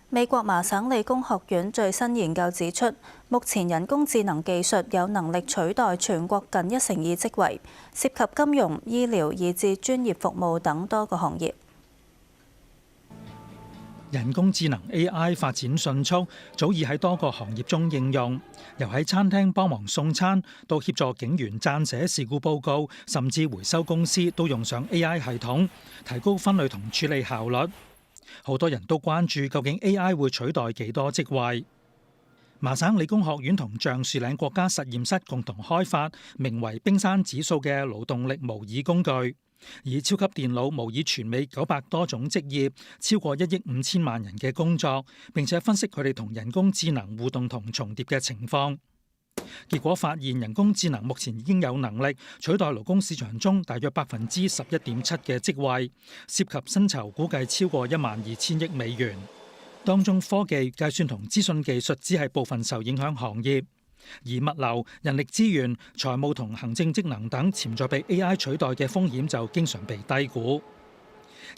美國麻省理工學院最新研究指出，目前人工智能技術有能力取代全國近1成2職位，涉及金融、醫療以至專業服務等多個行業。人工智能 AI 發展迅速，早已喺多個行業中應用，由喺餐廳幫忙送餐，到協助警員撰寫事故報告，甚至回收公司都用上 AI 系統，提高分類同處理效率。好多人都關注究竟 AI 會取代幾多職位。麻省理工學院同橡樹嶺國家實驗室共同開發名為冰山指數嘅勞動力模擬工具，以超級電腦模擬全美900多種職業，超過1億5千萬人嘅工作，並且分析佢哋同人工智能互動同重疊嘅情況。結果發現，人工智能目前已經有能力取代勞工市場中大約11.7%嘅職位，涉及薪酬估計超過12000億美元。當中科技、計算同資訊技術只係部分受影響行業，而物流、人力資源、財務同行政職能等潛在被 AI 取代嘅風險就經常被低估。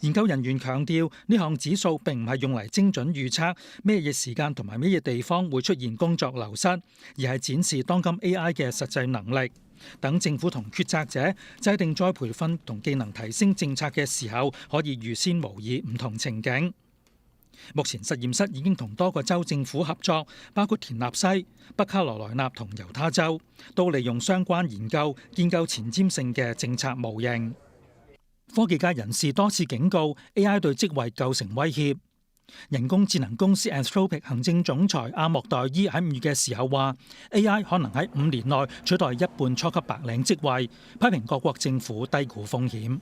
研究人員強調，呢項指數並唔係用嚟精準預測咩嘢時間同埋咩嘢地方會出現工作流失，而係展示當今 AI 嘅實際能力。等政府同決策者制定再培訓同技能提升政策嘅時候，可以預先模擬唔同情景。目前實驗室已經同多個州政府合作，包括田納西、北卡羅來納同猶他州，都利用相關研究建構前瞻性嘅政策模型。科技界人士多次警告 AI 對職位構成威脅。人工智能公司 Anthropic 行政總裁阿莫代伊喺5月嘅時候話 ，AI 可能喺5年內取代1半初級白領職位，批評各國政府低估風險。